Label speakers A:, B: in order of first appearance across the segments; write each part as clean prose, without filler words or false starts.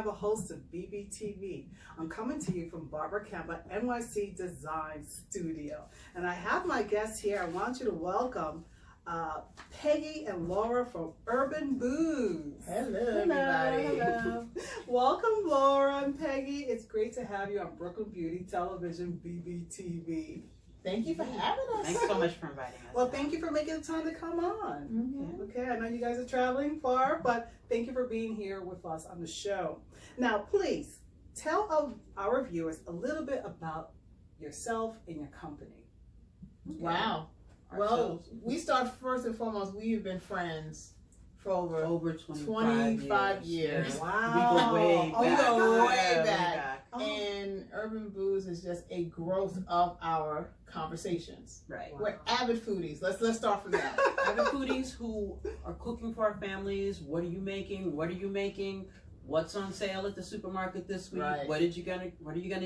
A: Campbell, host of BBTV. I'm coming to you from Barbara Campbell, NYC Design Studio. And I have my guests here. I want you to welcome Peggy and Laura from Urban Booz.
B: Hello, everybody.
A: Hello. Welcome, Laura and Peggy. It's great to have you on Brooklyn Beauty Television, BBTV.
B: Thank you for having us.
C: Thanks so much for inviting us.
A: Well, thank you for making the time to come on.
B: Mm-hmm.
A: Okay, I know you guys are traveling far, but thank you for being here with us on the show. Now, please tell our viewers a little bit about yourself and your company.
B: Wow. Well, we start first and foremost, we've been friends for over 25 years.
A: Wow.
C: We go way
B: back. And Urban Booz is just a growth of our conversations.
C: Right.
B: We're avid foodies. Let's start from that.
C: Avid foodies who are cooking for our families. What are you making? What are you making? What's on sale at the supermarket this week?
B: Right.
C: What are you gonna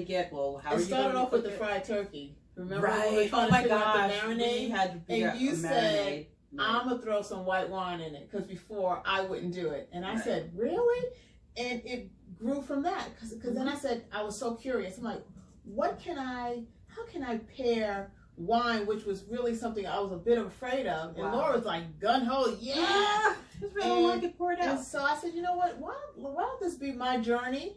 C: get? Well, how are you
B: started
C: gonna
B: off with the
C: cook it?
B: fried turkey. Remember
C: Right.
B: when we were trying
C: Oh
B: to
C: my
B: figure out
C: gosh.
B: the marinade?
C: We had to figure
B: And you
C: out a
B: said,
C: marinade.
B: I'm going to throw some white wine in it, because before I wouldn't do it. And I
C: Right.
B: said, really? And it grew from that, because then I said, I was so curious. I'm like, how can I pair wine, which was really something I was a bit afraid of. And
A: Wow.
B: Laura was like, gun-ho, yeah.
C: Just really like it poured out.
B: And so I said, you know what, why don't this be my journey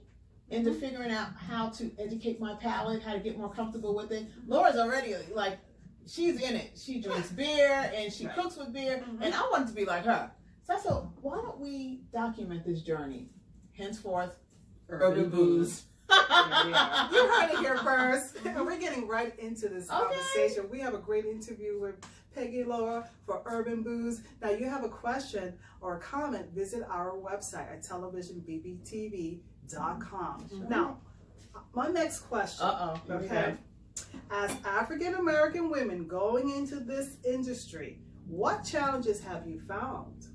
B: into figuring out how to educate my palate, how to get more comfortable with it. Laura's already like, she's in it. She drinks beer and she cooks with beer, and I wanted to be like her. So I said, why don't we document this journey? Henceforth, Urban Booz.
A: You heard it here first. And we're getting right into this conversation. We have a great interview with Peggy and Laura for Urban Booz. Now, you have a question or a comment, visit our website at televisionbbtv.com. Now, my next question. Okay. As African American women going into this industry, what challenges have you found?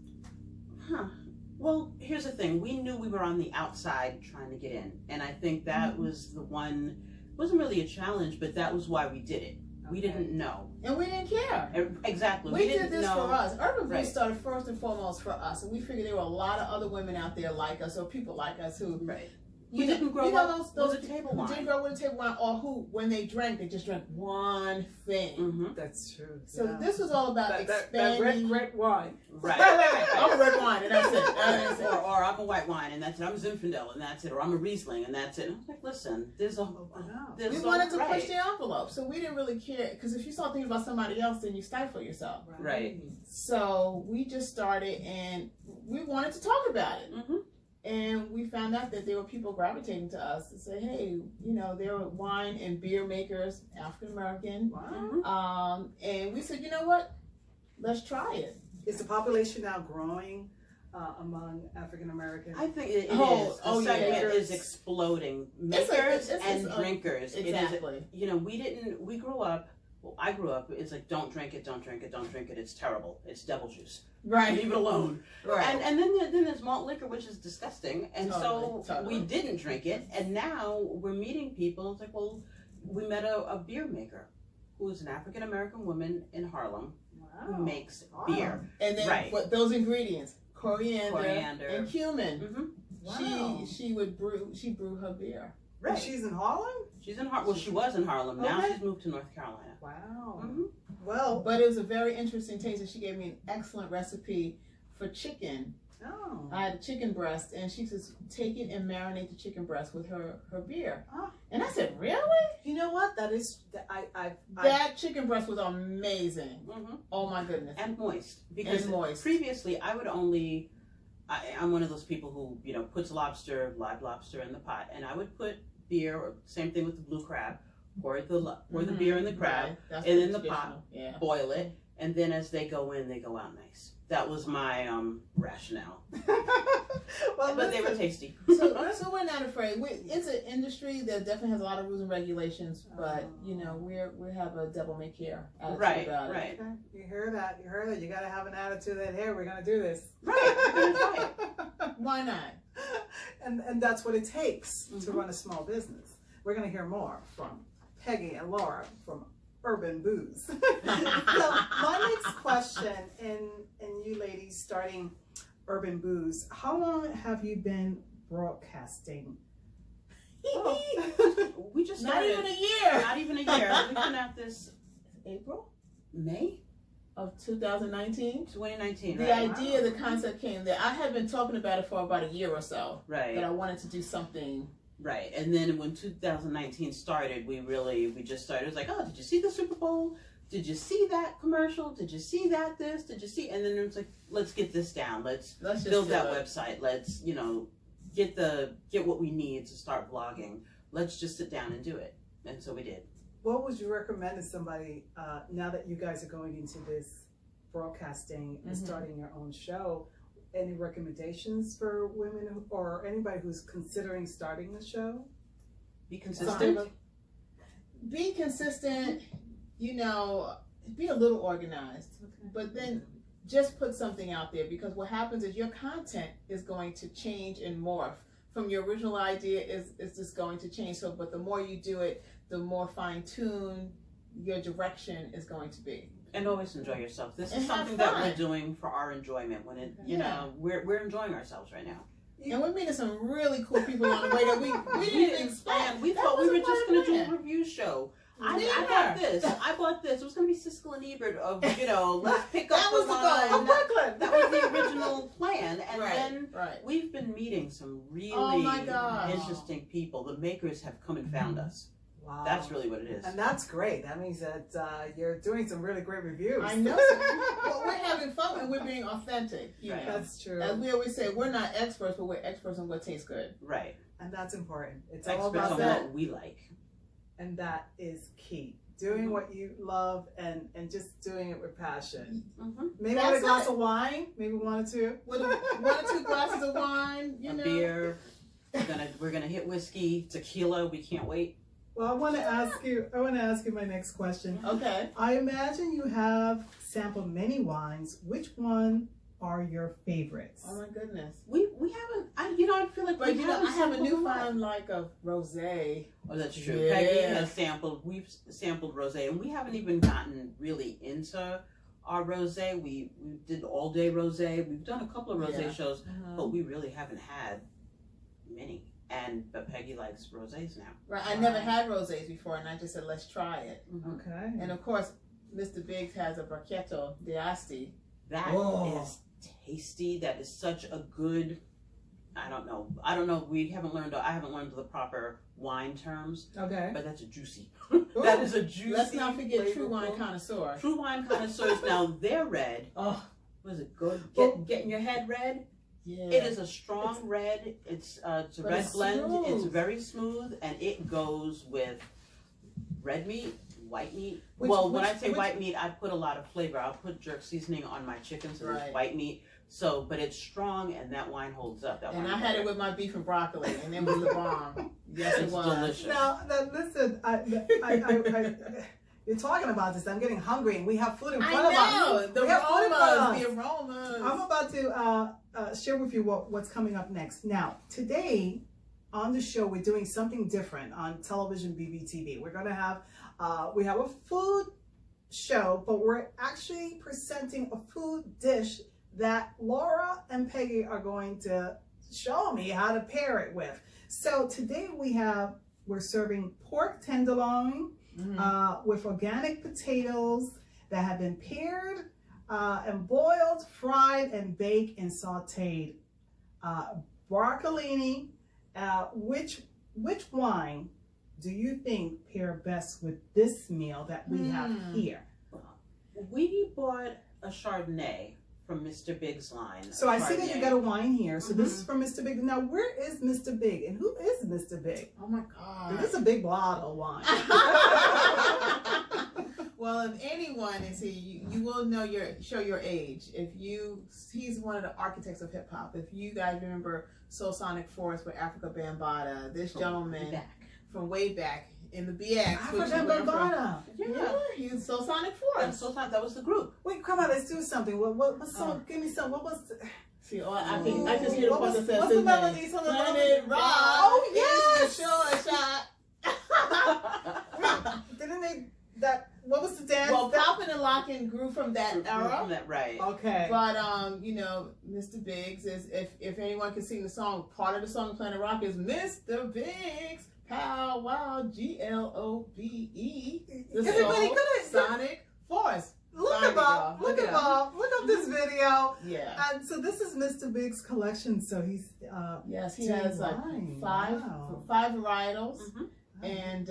C: Well, here's the thing. We knew we were on the outside trying to get in. And I think that was the one, it wasn't really a challenge, but that was why we did it. We didn't know.
B: And we didn't care.
C: Exactly.
B: We did this
C: know.
B: for us. Urban Booz started first and foremost for us. And we figured there were a lot of other women out there like us, or people like us who...
C: We didn't grow up
B: those
C: with a table wine.
B: Who didn't grow up with a table wine, or who, when they drank, they just drank one thing.
A: That's true.
B: So this was all about
A: That
B: expanding.
A: red wine.
C: Right.
B: I'm a red wine, and that's it.
C: Or I'm a white wine, and that's it. I'm a Zinfandel, and that's it. Or I'm a Riesling, and that's it. And I was like, listen,
B: we wanted to push the envelope, so we didn't really care. Because if you start thinking about somebody else, then you stifle yourself.
C: Right.
B: So we just started, and we wanted to talk about it. And we found out that there were people gravitating to us to say, hey, you know, there were wine and beer makers, African American.
A: Wow.
B: And we said, you know what? Let's try it.
A: Is the population now growing among African Americans?
C: I think it is. The segment is exploding. Makers and drinkers.
B: Exactly.
C: It is, you know, we grew up, well, I grew up, it's like, don't drink it, don't drink it, don't drink it. It's terrible. It's devil juice.
B: Right.
C: Leave it alone.
B: Right.
C: And then there's malt liquor, which is disgusting. And so we didn't drink it. And now we're meeting people. It's like, well, we met a beer maker who is an African American woman in Harlem who makes beer.
B: And then those ingredients, coriander and cumin.
A: Wow.
B: She brew her beer.
A: Right. She's in Harlem?
C: She's in Harlem. Well, she was in Harlem. Now she's moved to North Carolina.
A: Wow. Well,
B: but it was a very interesting taste, and she gave me an excellent recipe for chicken.
A: Oh.
B: I had a chicken breast, and she says, take it and marinate the chicken breast with her beer. And I said, really?
A: You know what? That
B: Chicken breast was amazing. Oh my goodness.
C: And moist. Because previously I would only, I'm one of those people who, you know, puts live lobster in the pot, and I would put beer, or same thing with the blue crab, pour the beer in the crab, and in the pot, boil it, and then as they go in, they go out nice. That was my rationale. But they were tasty.
B: So we're not afraid. It's an industry that definitely has a lot of rules and regulations, but you know we have a devil may care attitude about it.
A: Right. You hear that? You heard that? You got to have an attitude that hey, we're gonna do this.
C: Right.
B: Why not?
A: And that's what it takes to run a small business. We're gonna hear more from Peggy and Laura from Urban Booz. So my next question, and you ladies starting Urban Booz, how long have you been broadcasting?
C: Oh, we just
B: Not
C: started.
B: even a year.
C: Not even a year. We've been at this
B: April
C: May
B: of 2019.
C: 2019.
B: The
C: Right.
B: idea, the concept came there. I had been talking about it for about a year or so.
C: Right.
B: That I wanted to do something.
C: Right. And then when 2019 started, we just started. It was like, oh, did you see the Super Bowl? Did you see that commercial? Did you see that this? Did you see? And then it was like, let's get this down. Let's
B: just
C: build
B: do
C: that
B: it.
C: website. Let's, get what we need to start vlogging. Let's just sit down and do it. And so we did.
A: What would you recommend to somebody now that you guys are going into this broadcasting and starting your own show? Any recommendations for women or anybody who's considering starting a show?
C: Be consistent.
B: Be consistent. Be a little organized, but then just put something out there, because what happens is your content is going to change and morph. From your original idea is just going to change. So, but the more you do it, the more fine-tuned your direction is going to be.
C: And always enjoy yourself. This
B: And
C: is
B: have
C: something that
B: fun.
C: we're doing for our enjoyment. When it, we're enjoying ourselves right now.
B: And we're meeting some really cool people on the way that we didn't expect.
C: We thought we were just going to do a review show. I bought this. I bought this. It was going to be Siskel and Ebert of, let's pick up
B: That was the
C: wine.
B: goal.
A: Brooklyn.
C: That was the original plan. And
B: Right,
C: then
B: right.
C: we've been meeting some really
B: Oh my gosh.
C: interesting people. The makers have come and found us.
A: Wow.
C: That's really what it is.
A: And that's great. That means that you're doing some really great reviews.
B: I know. Well, we're having fun and we're being authentic.
C: Right.
A: That's true.
B: As we always say, we're not experts, but we're experts on what tastes good.
C: Right.
A: And that's important. It's all
C: Experts
A: about
C: on
A: that.
C: what we like.
A: And that is key. Doing what you love and just doing it with passion.
C: Mm-hmm.
A: Maybe
B: That's
A: with a glass
B: it.
A: of wine. Maybe 1 or 2.
B: With 1 or 2 glasses of wine,
C: A beer. We're gonna hit whiskey, tequila. We can't wait.
A: Well, I want to ask you my next question.
B: Okay.
A: I imagine you have sampled many wines. Which one are your favorites?
B: Oh my goodness.
C: We haven't. I feel like.
B: But
C: we
B: I have a
C: sampled
B: new
C: lot.
B: find like of rosé.
C: Oh, that's true.
B: Yeah.
C: Peggy has sampled. We've sampled rosé, and we haven't even gotten really into our rosé. We did all day rosé. We've done a couple of rosé shows, but we really haven't had many. But Peggy likes rosés now.
B: Right. I never had rosés before, and I just said, let's try it.
A: Okay.
B: And of course, Mr. Biggs has a Barquetto d'Asti.
C: That is tasty. That is such a good. I don't know. I haven't learned the proper wine terms.
A: Okay.
C: But that's a juicy. That is a juicy.
B: Let's not forget True
C: flavorful-
B: Wine Connoisseur.
C: True wine connoisseurs. Now they're red.
B: Oh,
C: Was it good? Getting your head red.
B: yeah.
C: It is a strong red. It's a
B: But
C: red
B: it's
C: blend.
B: smooth.
C: It's very smooth, and it goes with red meat, white meat. When I say white meat, I put a lot of flavor. I'll put jerk seasoning on my chicken, so
B: Right.
C: it's white meat. So, but it's strong, and that wine holds up.
B: And I had it with my beef and broccoli, and it was the bomb. Yes, it
C: It's
B: was.
C: delicious.
A: Now listen, you're talking about this. I'm getting hungry, and we have food in front of us.
B: I know the
A: We have food in front of us.
B: aromas.
A: I'm about to share with you what's coming up next. Now, today on the show, we're doing something different on television BBTV. We're going to have, we have a food show, but we're actually presenting a food dish that Laura and Peggy are going to show me how to pair it with. So today we're serving pork tenderloin with organic potatoes that have been pared and boiled, fried, and baked and sauteed. Broccolini. Which wine do you think pair best with this meal that we have here?
C: We bought a Chardonnay from Mr. Big's line.
A: So I see that you got a wine here. So this is from Mr. Big. Now, where is Mr. Big? And who is Mr. Big?
B: Oh my God.
A: This is a big bottle of wine.
B: Well, if anyone is here, you will know show your age. He's one of the architects of hip hop. If you guys remember Soul Sonic Force with Africa Bambaataa, this gentleman from way back in the BX.
A: Africa Bambaataa.
B: Yeah, he's Soul Sonic
C: And
B: Force.
C: that was the group.
A: Wait, come on, let's do something. What song? Give me some. What was?
B: See, I just hear the part that says
A: what's
B: his
A: the melody?
B: name.
A: So the
B: Let
A: melody-
B: it rock.
A: Oh yes.
B: It's the short shot.
A: Didn't they? What was the dance? dance.
B: Well, popping and locking grew from that era.
C: From that, right.
A: Okay.
B: But you know, Mr. Biggs is if anyone can sing the song, part of the song Planet Rock is Mr. Biggs, Pow Wow, GLOBE. The
A: Everybody
B: soul,
A: could have
B: Sonic Force.
A: Look
B: Find it,
A: up,
B: y'all.
A: look
B: Look it
A: up, look up this video.
B: Yeah.
A: And so this is Mr. Big's collection. So he's
B: Yes, he
A: doing
B: has like
A: wine.
B: five varietals, and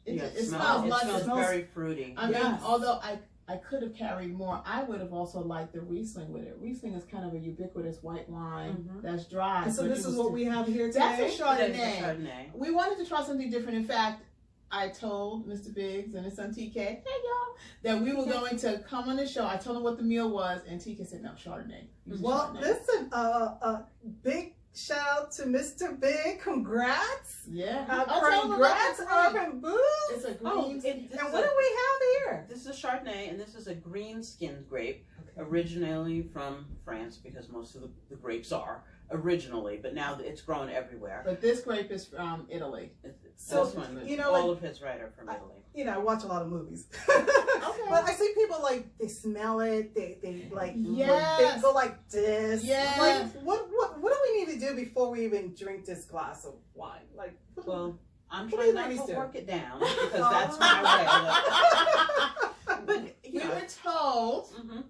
B: it smells
C: It
B: luscious.
C: smells very fruity.
B: I mean,
A: Yes.
B: although I could have carried more, I would have also liked the Riesling with it. Riesling is kind of a ubiquitous white wine that's dry.
A: And so this is what we have here today.
B: That's a
C: That is
B: Chardonnay.
C: a Chardonnay.
B: We wanted to try something different. In fact, I told Mr. Biggs and his son TK, hey y'all, that we were going to come on the show. I told him what the meal was, and TK said, no, Chardonnay. Use
A: Well,
B: Chardonnay.
A: listen, big shout out to Mr. Big. Congrats.
B: Yeah. I'll tell him
A: Congrats,
B: about the
A: Urban Booz.
B: It's a
C: Oh,
B: green.
A: And what do we have here?
C: This is a Chardonnay, and this is a green-skinned grape, originally from France, because most of the grapes are originally, but now it's grown everywhere.
B: But this grape is from Italy.
A: So,
C: This one,
A: you know,
C: all of his right are from Italy.
A: You know, I watch a lot of movies. But I see people like, they smell it, they like,
B: Yes.
A: they go like this.
B: Yes.
A: Like, what do we need to do before we even drink this glass of wine? Like,
C: Well, I'm
A: What do you
C: trying not
A: ladies
C: to
A: do?
C: work it down, because that's my way. But,
B: We were told
C: Mhm.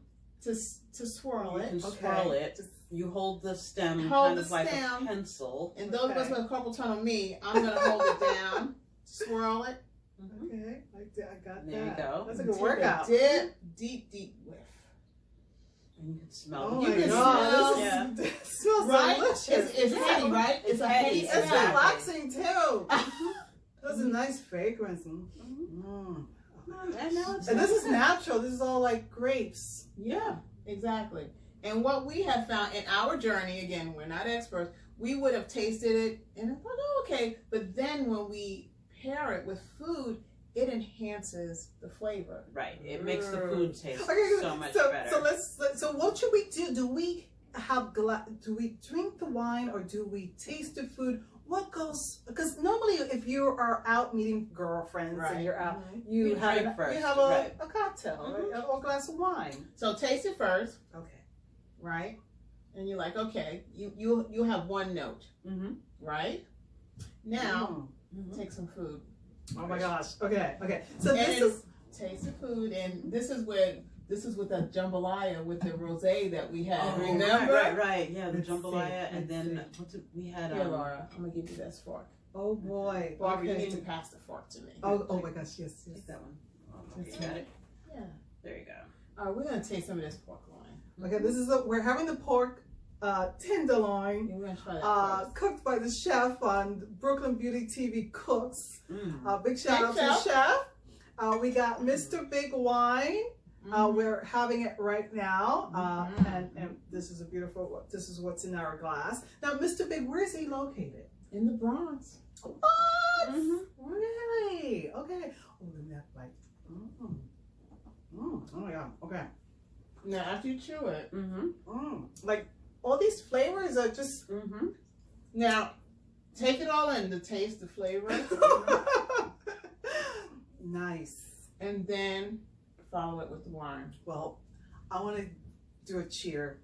B: to swirl
C: You
B: it.
C: can
A: Okay.
C: swirl it.
A: Just-
C: You hold the stem
B: Hold
C: kind
B: the
C: of like
B: stem.
C: a pencil.
B: And those of us
A: Okay.
B: with carpal tunnel, me, I'm gonna hold it down, swirl it,
C: Mhm.
A: Okay, I got
C: There you
A: that.
C: go.
A: That's a
B: and
A: good
B: take
A: workout.
B: a deep whiff.
C: And you can smell
A: Oh
C: it.
A: my
B: You can
A: god,
B: smell-
A: this is, it smells
B: Right?
A: delicious.
B: It's heady, right?
C: It's
B: a
C: heady.
B: heady
A: It's
C: Exactly.
B: smell.
A: relaxing too. That's a nice fragrance. Mm.
C: And now it's
A: And this is natural. This is all like grapes.
B: Yeah, exactly. And what we have found in our journey, again, we're not experts, we would have tasted it and thought, oh, okay. But then when we pair it with food, it enhances the flavor.
C: right. It makes the food taste
A: Okay,
C: so much
A: so,
C: better.
A: So what should we do? Do we have do we drink the wine or do we taste the food? What goes? Because normally, if you are out meeting girlfriends and
B: Right.
A: you're out,
B: Mhm.
A: you
C: You
A: have
C: drink first,
A: you have
C: right.
A: a cocktail right? or a glass of wine.
B: So taste it first,
A: Okay.
B: right? And you're like, okay, you have one note,
C: Mm-hmm.
B: right? Now
C: Mm-hmm.
B: take some food.
A: Oh my gosh. Okay. Okay. So
B: And
A: this is
B: taste the food, and this is with the jambalaya with the rosé that we had.
C: Oh,
B: Remember?
C: Right. Yeah, the
A: Let's see,
C: jambalaya, and
A: let's
C: then
A: see.
C: what's it? We had
B: Here, Laura, I'm gonna give you this fork.
A: oh boy.
B: Barbara, you
A: Okay.
B: need to pass the fork to me.
A: Oh my gosh. Yes.
C: Take that one.
A: That's
C: You got it.
B: Yeah.
C: There you go.
B: All right, we're gonna taste some of this pork loin.
A: Okay. This is we're having the pork tenderloin.
B: Yeah, we're gonna try that first.
A: Cooked by the chef on Brooklyn Beauty TV Cooks.
C: Mm.
A: Big shout out to the chef. We got Mr. Big Wine. We're having it right now, and this is a beautiful. This is what's in our glass. Now, Mr. Big, where is he located?
B: In the Bronx.
A: What?
C: Mm-hmm.
A: Really? Okay. Oh, the neck bite. Oh my god. Okay.
B: Now, after you chew it,
A: Like all these flavors are just.
B: now take it all in to taste the flavor,
A: Nice.
B: and then follow it with the wine.
A: Well, I want to do a cheer.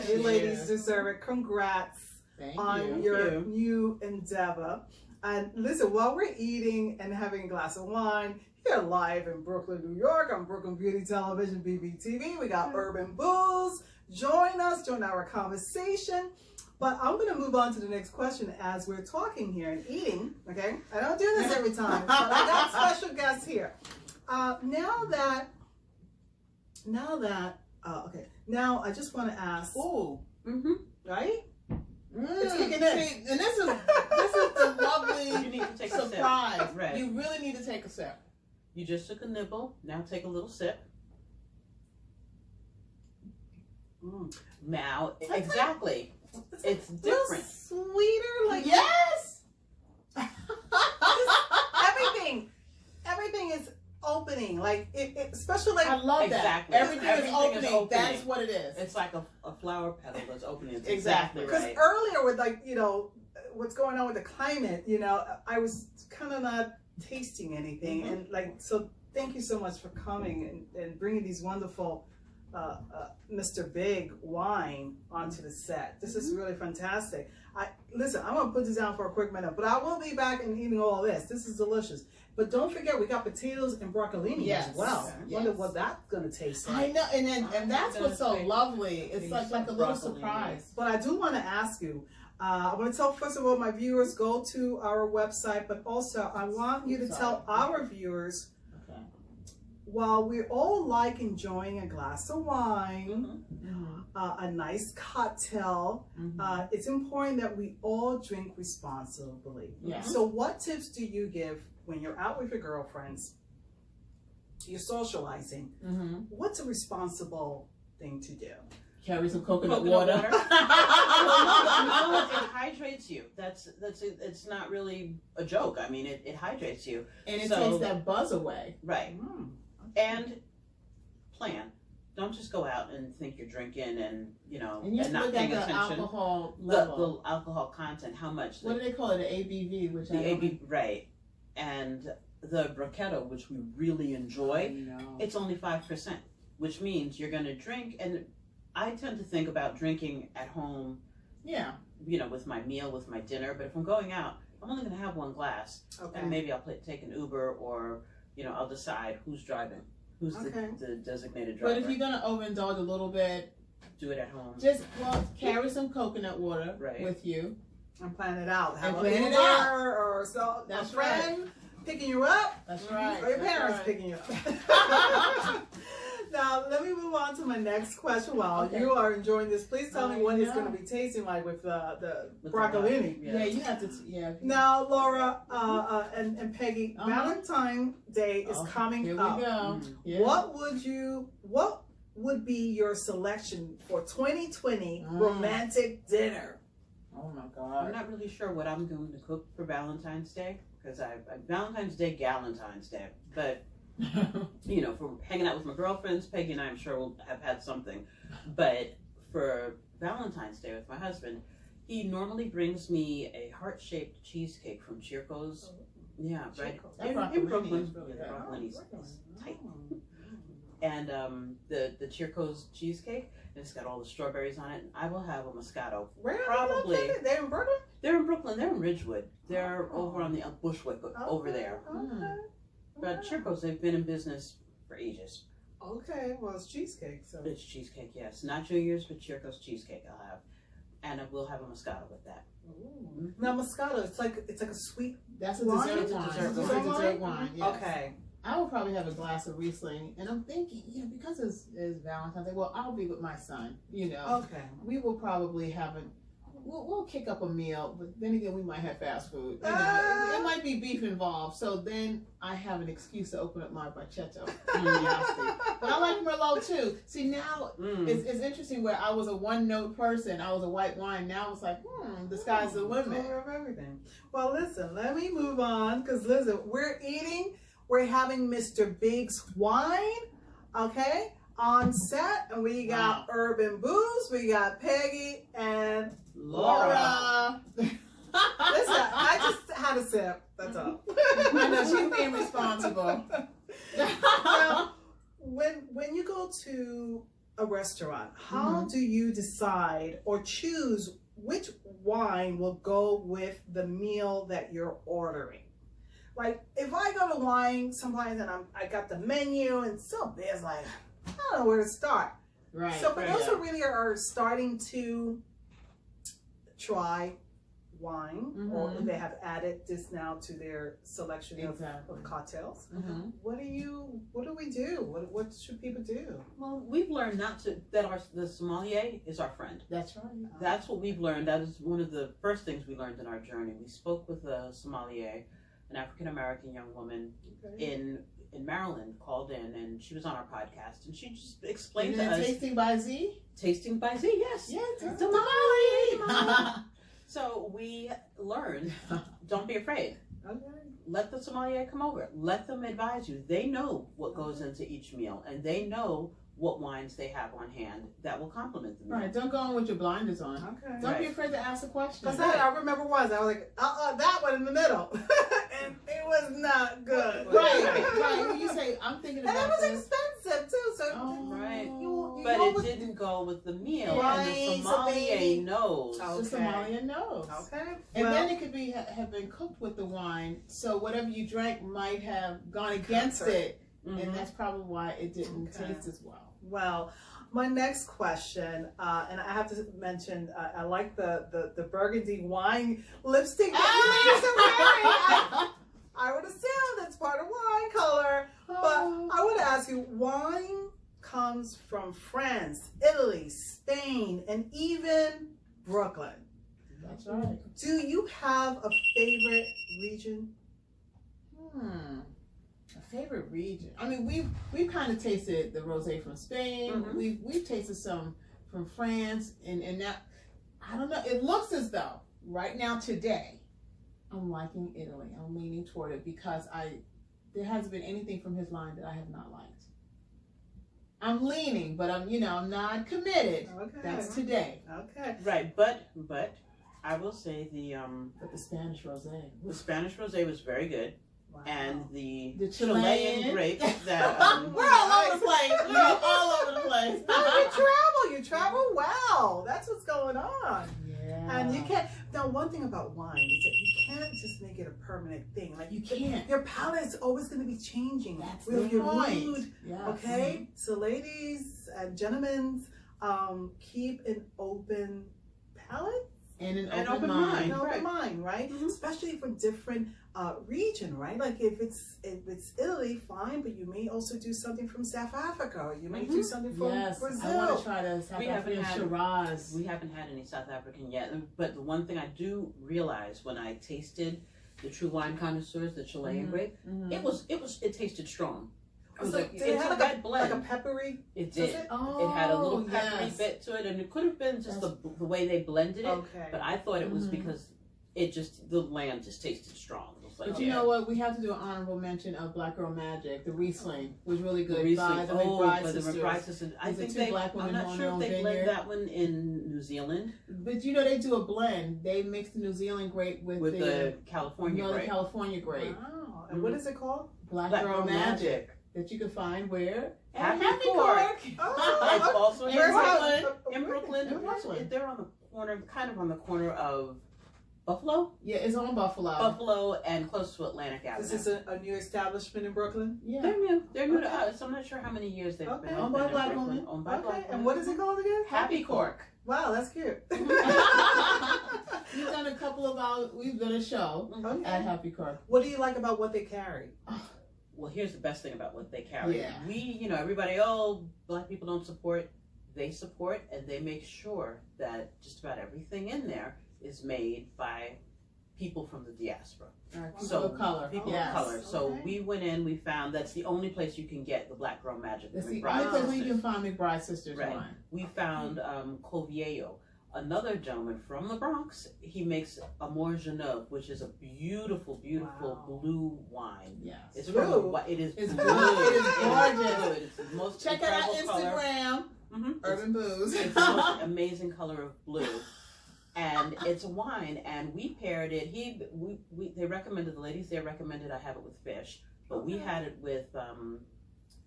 A: You ladies deserve it. Congrats
B: Thank
A: on
B: you.
A: your new endeavor. And listen, while we're eating and having a glass of wine, here live in Brooklyn, New York, on Brooklyn Beauty Television, BBTV, we got Urban Booz. Join us, join our conversation. But I'm going to move on to the next question as we're talking here and eating, okay? I don't do this every time, but I got special guests here. Now I just want to ask,
B: Ooh.
A: right?
B: It's
A: kicking in.
B: See, and this is the lovely
C: You need to take a
B: surprise.
C: sip. Right.
B: You really need to take a sip.
C: You just took a nibble. Now take a little sip. Now, exactly. It's
A: A little
C: different.
A: sweeter, like
B: Yes.
A: everything is opening, like especially like
B: I love
C: Exactly.
B: that. Everything is
C: Everything is
B: opening. That's
C: opening.
B: what it is.
C: It's like a flower petal that's opening. It's
B: Exactly.
C: exactly
A: because
C: right.
A: earlier with like what's going on with the climate, I was kind of not tasting anything, and like so thank you so much for coming and bringing these wonderful Mr. Big wine onto the set. This is really fantastic. Listen, I'm gonna put this down for a quick minute, but I will be back and eating all this. This is delicious. But don't forget, we got potatoes and broccolini as well. I wonder what that's gonna taste like.
B: I know, and that's what's so lovely. It's like a little surprise.
A: But I do want to ask you. I want to tell, first of all, my viewers, go to our website, but also I want you to tell our viewers, while we all like enjoying a glass of wine, a nice cocktail, it's important that we all drink responsibly. So what tips do you give when you're out with your girlfriends, you're socializing? What's a responsible thing to do?
B: Carry some coconut water.
C: No, it hydrates you. It's not really a joke. I mean, it hydrates you.
B: And it takes that buzz away.
C: Right. And plan. Don't just go out and think you're drinking and, you know, and not paying attention.
B: Alcohol level.
C: The alcohol content, how much.
B: What do they call it? The ABV, which
C: the ABV, right. And the bruschetta, which we really enjoy, it's only 5%, which means you're going to drink. And I tend to think about drinking at home, you know, with my meal, with my dinner. But if I'm going out, I'm only going to have one glass. And maybe I'll take an Uber, or, you know, I'll decide who's driving, who's the designated driver.
B: But if you're going to overindulge a little bit,
C: do it at home.
B: Just, carry some coconut water with you.
A: And plan it out. Have
B: plan
A: a
B: it out.
A: Or a friend picking you up.
B: That's right.
A: Or your parents picking you up. Now, let me move on to my next question. While you are enjoying this, please tell me what it's going to be tasting like with the broccolini.
B: You have to,
A: Now, Laura and Peggy, Valentine's Day is coming up.
B: Here we go.
A: What would be your selection for 2020 romantic dinner?
B: Oh my God.
C: I'm not really sure what I'm going to cook for Valentine's Day, because Valentine's Day, Galentine's Day, but you know, for hanging out with my girlfriends, Peggy and I, I'm sure will have had something. But for Valentine's Day with my husband, he normally brings me a heart-shaped cheesecake from Chirco's. Yeah, right. In Brooklyn. The broccolini is tight. And the Chirco's cheesecake, and it's got all the strawberries on it. And I will have a Moscato.
A: Where
C: probably.
A: Are they? They're in Brooklyn?
C: They're in Brooklyn. They're in Ridgewood. They're over on the Bushwick, over there. But Chirco's, they've been in business for ages.
A: Okay, well, it's cheesecake, so.
C: It's cheesecake, yes. Not Junior's, but Chirco's cheesecake I'll have. And we'll have a Moscato with that.
A: Now, Moscato, it's like a sweet
B: That's a
A: wine?
B: dessert wine. It's a dessert wine, yes.
A: Okay.
B: I would probably have a glass of Riesling, and I'm thinking, because it's Valentine's Day, well, I'll be with my son,
A: Okay.
B: We will probably have we'll kick up a meal, but then again, we might have fast food. There might be beef involved, so then I have an excuse to open up my barchetto. But I like Merlot too. See, now it's interesting where I was a one-note person. I was a white wine. Now it's like, the sky's the limit.
A: Of everything. Well, listen, let me move on, because listen, we're eating. We're having Mr. Big's wine, okay, on set, and we got Urban Booze, we got Peggy and Laura. Listen, I just had a sip. That's all.
B: I know she's being responsible.
A: Now, when you go to a restaurant, how do you decide or choose which wine will go with the meal that you're ordering? Like, if I go to wine sometimes and I got the menu and it's like, I don't know where to start.
B: Right.
A: So for those who really are starting to try wine, or they have added this now to their selection of cocktails, what do we do? What should people do?
C: Well, we've learned the sommelier is our friend.
B: That's right.
C: That's what we've learned. That is one of the first things we learned in our journey. We spoke with a sommelier, an African-American young woman in Maryland, called in, and she was on our podcast, and she just explained to us.
B: Tasting by Z?
C: Tasting by Z, yes.
B: Yes,
C: tamale. So we learned, don't be afraid.
A: Okay.
C: Let the sommelier come over. Let them advise you. They know what goes into each meal, and they know what wines they have on hand that will complement the meal.
B: Right. Don't go on with your blinders on.
A: Okay.
B: Don't be
C: Right.
B: afraid to ask a question.
A: Because I remember once I was like, that one in the middle, and it was not good.
B: Right. When you say, I'm thinking
A: And it
B: about
A: was
B: this.
A: expensive too. So
C: Right.
A: you
C: But
A: go
C: it
A: with-
C: didn't go with the meal,
A: Right,
C: and the
A: so
C: sommelier
A: maybe-
C: knows.
A: Oh.
B: The Somalian knows.
A: Okay.
B: And
A: well,
B: then it could be have been cooked with the wine, so whatever you drank might have gone against
A: Comfort.
B: it,
C: Mhm.
B: and that's probably why it didn't
A: Okay.
B: taste as well.
A: well, my next question, and I have to mention, I like the burgundy wine lipstick that you ladies are wearing. I would assume that's part of wine color, but I would ask you, wine comes from France, Italy, Spain, and even Brooklyn.
B: That's right.
A: Do you have a favorite region?
B: A favorite region. I mean, we've kind of tasted the rosé from Spain.
C: Mhm.
B: We've tasted some from France, and now I don't know. It looks as though right now today, I'm liking Italy. I'm leaning toward it because there hasn't been anything from his line that I have not liked. I'm leaning, but I'm not committed.
A: Okay.
B: That's today.
A: Okay.
C: Right, but I will say
B: But the Spanish rosé.
C: the Spanish rosé was very good,
A: Wow.
C: and the
B: Chilean
C: Chilean grapes that
B: We're all over the place. We're all over the place.
A: You travel well. That's what's going on.
B: Yeah.
A: And you can't. Now, one thing about wine is that you can't just make it a permanent thing. Like
B: You can't.
A: Your palate is always going to be changing
B: That's
A: with
B: the
A: your
B: point.
A: mood.
B: Yes.
A: Okay, so ladies and gentlemen, keep an open palate,
B: And an
C: An
B: open
C: open
B: mind.
C: mind.
A: an open
C: Right.
A: mind, right?
C: Mhm.
A: Especially for different region, right? Like if it's Italy, fine, but you may also do something from South Africa, or you may do something from
B: Yes,
A: Brazil.
B: I want to try the South
C: We haven't
B: African
C: had-
B: Shiraz.
C: we haven't had any South African yet. But the one thing I do realize when I tasted the true wine connoisseurs, the Chilean grape, it tasted strong. It was
A: So
C: like
A: did it
C: it's
A: have
C: a
A: like
C: red blend.
A: like a peppery?
C: It
A: does
C: did.
A: it?
B: Oh,
C: It had a little peppery
B: yes.
C: bit to it, and it could have been just the way they blended it.
A: Okay.
C: But I thought it was
B: Mhm.
C: because the lamb just tasted strong. It was like,
B: But you know what? We have to do an honorable mention of Black Girl Magic. The Riesling was really
C: the
B: good
C: Riesling.
B: by the
C: Oh,
B: McBride
C: by the
B: sisters.
C: McBride sisters. I
B: These are
C: think
B: two
C: they.
B: black
C: I'm
B: women
C: not
B: who own
C: sure if
B: their
C: they
B: own
C: blend
B: vineyard.
C: that one in New Zealand
B: But they do a blend. They mix the New Zealand grape with
C: the California
B: the
C: grape.
B: California grape.
A: Wow. And what is it called?
B: Black
C: Black
B: Girl
C: Girl
B: Magic. That you can find where? At
C: Happy
B: Cork.
A: Oh,
C: It's also in
B: Where's
C: Brooklyn.
B: that?
C: In Brooklyn,
B: In Brooklyn.
C: they're on the corner, kind of on the corner of Buffalo,
B: Yeah, it's on Buffalo.
C: and close to Atlantic Avenue.
A: This is a new establishment in Brooklyn.
B: Yeah.
C: They're new. They're new to
A: Okay.
C: us. I'm not sure how many years they've
A: Okay.
C: been
B: Owned by
C: open in
B: black
C: Brooklyn.
B: women.
C: Owned by black
A: Okay.
C: women.
A: And what is it called again?
C: Happy Cork.
A: Wow, that's cute.
B: We've done a couple of we've done a show at
A: Okay.
B: Happy Cork.
A: What do you like about what they carry?
C: Well, here's the best thing about what they carry.
B: Yeah.
C: Everybody, black people don't support. They support, and they make sure that just about everything in there is made by people from the diaspora.
B: People
C: So,
B: of color.
C: People
B: Yes.
C: of color. So
A: Okay.
C: we went in, we found that's the only place you can get the Black Girl Magic.
B: That's the
C: McBride
B: only place where you
C: sisters.
B: can find McBride Sisters
C: Right.
B: wine.
C: We found Coviejo, another gentleman from the Bronx. He makes Amour Genève, which is a beautiful, beautiful
A: Wow.
C: blue wine.
B: Yes.
C: It's
A: Blue?
C: it is
B: It's
C: blue.
B: blue. It is
C: It
B: gorgeous.
C: blue. It's the most
B: Check it out
C: incredible color.
B: Instagram.
C: Mhm.
B: Urban Booze.
C: It's the most amazing color of blue. And it's a wine, and we paired it. They recommended, the ladies there recommended I have it with fish, but we had it with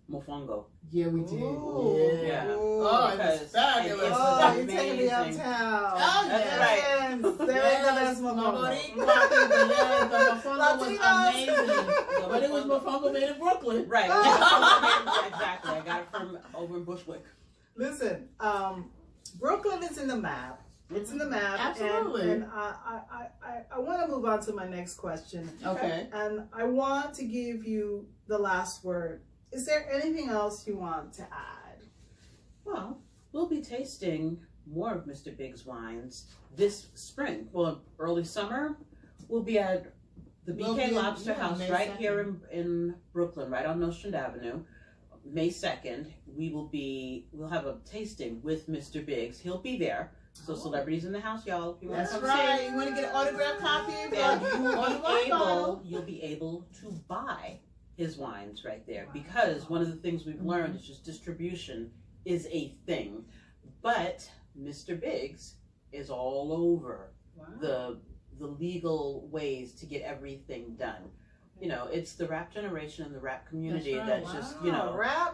C: mofongo.
B: Yeah, we did.
A: Ooh.
B: Yeah.
C: Yeah.
B: Oh, it was
C: Because
B: fabulous.
C: it's
A: Oh, you're taking me
C: amazing.
A: uptown.
B: Oh,
C: That's
B: yes.
C: right.
A: There is the best
B: My
A: mofongo.
B: Boricua people, yeah, the mofongo was
A: Latinos.
B: amazing. But it was mofongo made in Brooklyn.
C: Right. Exactly. I got it from over in Bushwick.
A: Listen, Brooklyn is in the map. It's in the map.
B: Absolutely.
A: And I want to move on to my next question.
B: Okay.
A: And I want to give you the last word. Is there anything else you want to add?
C: Well, we'll be tasting more of Mr. Big's wines this spring. Well, early summer, we'll be at the
B: We'll
C: BK
B: be in-
C: Lobster
B: yeah,
C: House
B: May
C: right
B: 2nd.
C: here in Brooklyn, right on Nostrand Avenue. May 2nd, we'll have a tasting with Mr. Biggs. He'll be there. So celebrities in the house, y'all. If you want
B: That's
C: to come
B: right.
C: see,
B: You want to get an autographed copy of
C: and
B: the
C: you'll be able to buy his wines right there.
A: Wow.
C: Because one of the things we've learned is just distribution is a thing. But Mr. Biggs is all over the legal ways to get everything done. You know, it's the rap generation and the rap community that just, you know,
A: rap.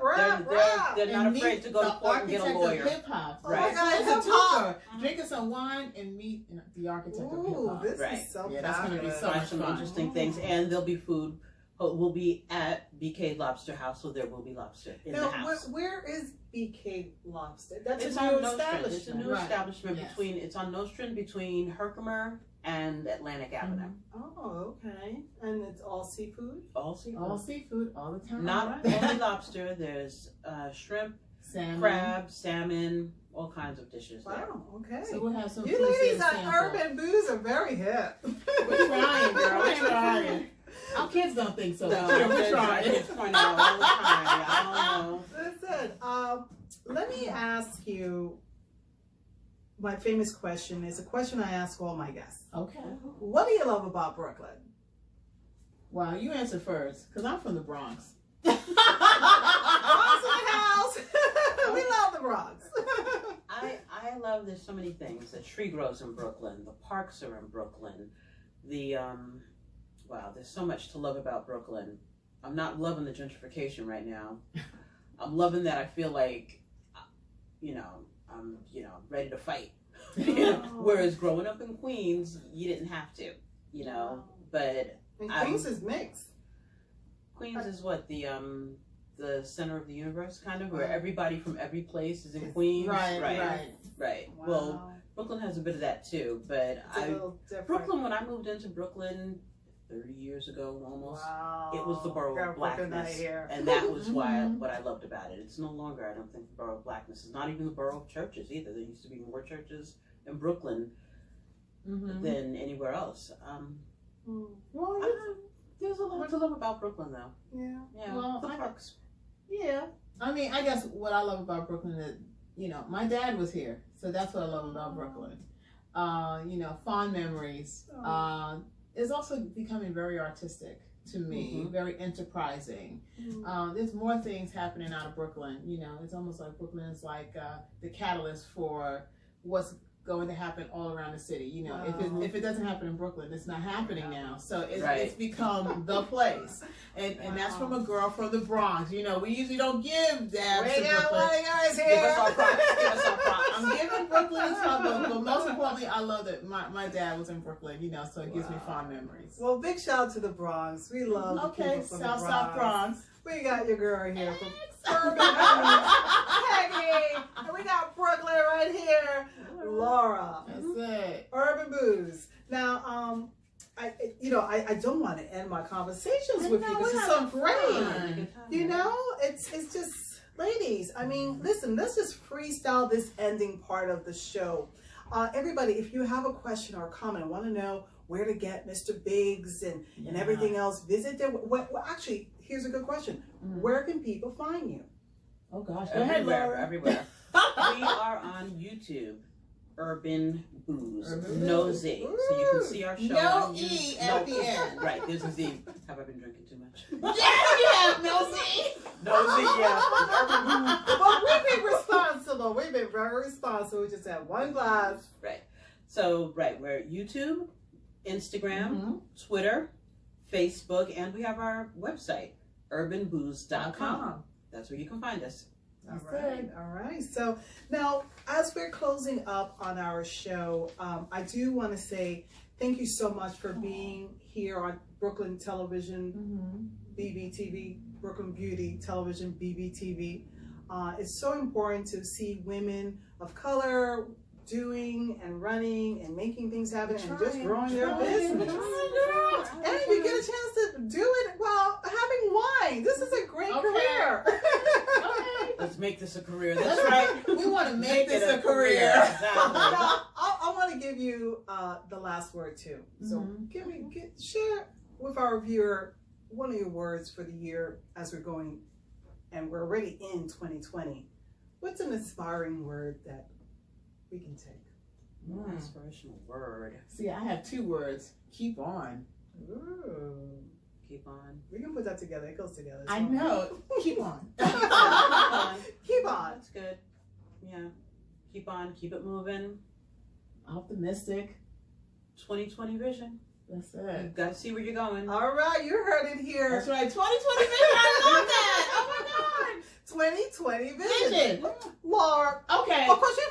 C: they're not afraid to go to court and get a lawyer.
B: Hip hop.
C: Right.
B: So it's a twofer. Drinking some wine and meet the architect of hip hop.
A: This
C: Right.
A: is so
B: That's going to be so
C: Find
B: much
C: some
B: fun.
C: interesting things, and there'll be food. We'll be at BK Lobster House, so there will be lobster in the house.
A: Where is BK Lobster? That's
C: It's
A: a
C: on
A: new
C: Nostrand.
A: establishment.
C: It's a new establishment between. It's on Nostrand between Herkimer and Atlantic Avenue.
A: Oh, okay. And it's all seafood?
C: All seafood.
B: All seafood, all the time.
C: Not only lobster. There's shrimp,
B: salmon,
C: crab, salmon, all kinds of dishes there.
A: Wow, okay.
B: So we'll have some.
A: You ladies at Urban Booze are very hip.
B: We're trying, girl. We're trying. Our kids don't think so.
C: No,
B: we're trying.
C: Kids point out all the time. I don't know.
A: Listen, let me ask you. My famous question is a question I ask all my guests.
B: Okay.
A: What do you love about Brooklyn?
B: Wow, you answer first, because I'm from the Bronx.
A: Bronx in the house. We love the Bronx.
C: I love, there's so many things. The tree grows in Brooklyn. The parks are in Brooklyn. Wow, there's so much to love about Brooklyn. I'm not loving the gentrification right now. I'm loving that I feel like, I'm ready to fight. Whereas growing up in Queens, you didn't have to, but
A: and Queens is mixed.
C: Queens is what, the center of the universe, kind of, where everybody from every place is in Queens. Right.
A: Wow.
C: Well, Brooklyn has a bit of that too, but Brooklyn, when I moved into Brooklyn 30 years ago almost, it was the borough of blackness, and that was what I loved about it. It's no longer, I don't think, the borough of blackness. It's not even the borough of churches either. There used to be more churches in Brooklyn than anywhere else. There's a lot to love about Brooklyn, though.
A: Yeah.
B: Well,
C: the parks.
B: Yeah. I mean, I guess what I love about Brooklyn is, my dad was here, so that's what I love about Brooklyn. Fond memories. It's also becoming very artistic to me, very enterprising. There's more things happening out of Brooklyn. It's almost like Brooklyn is like the catalyst for what's going to happen all around the city. If it doesn't happen in Brooklyn, it's not happening now. So it's become the place. And that's from a girl from the Bronx. We usually don't give dabs to Brooklyn.
A: One of you guys here.
C: Give us our props.
B: I'm giving Brooklyn a song, but most importantly, I love that my dad was in Brooklyn, so it gives me fond memories.
A: Well, big shout out to the Bronx. We love the people from the Bronx.
B: South Bronx.
A: We got your girl here from Urban Peggy. And we got Brooklyn right here. Laura.
B: That's it.
A: Urban Booze. Now, I don't want to end my conversations with you because it's so great. It's just, ladies, I mean, listen, let's just freestyle this ending part of the show. Everybody, if you have a question or a comment, want to know where to get Mr. Biggs and everything else, visit them. Well, actually, here's a good question. Where can people find you?
B: Oh, gosh.
C: Everywhere. We are on YouTube. Urban Booze. No Z. So you can see our show.
B: No E at the end.
C: Right, there's a Z. Have I been drinking too much?
B: Yes, you have no Z.
C: No Z, yeah. Urban Booze.
A: Well, we've been responsible. We've been very responsible. We just had one glass.
C: Right. So, we're YouTube, Instagram, Twitter, Facebook, and we have our website, urbanbooze.com. That's where you can find us.
A: All right. So now, as we're closing up on our show, I do want to say thank you so much for being here on Brooklyn Television, BBTV, Brooklyn Beauty Television, BBTV. It's so important to see women of color doing and running and making things happen and just growing their business. And you get a chance to do it while having wine. This is a great career.
C: Let's make this a career. That's right.
B: We want to make this a career.
C: Exactly.
A: I want to give you the last word too. So share with our viewer one of your words for the year as we're going, and we're already in 2020. What's an inspiring word that we can take?
C: Inspirational word.
B: See, I have two words. Keep on.
A: Ooh.
C: Keep on.
A: We can put that together. It goes together. It's
B: I
A: fine.
B: know. Keep on.
A: Keep on.
C: That's good. Yeah. Keep on. Keep it moving.
B: Optimistic.
C: 2020 vision.
B: That's
C: You
B: it.
C: got to see where you're going.
A: All right, you heard it here.
B: That's right. 2020 vision. I love that. Oh my
A: 2020
B: God.
A: vision.
B: Vision.
A: Laura.
B: Okay.
A: Of course, you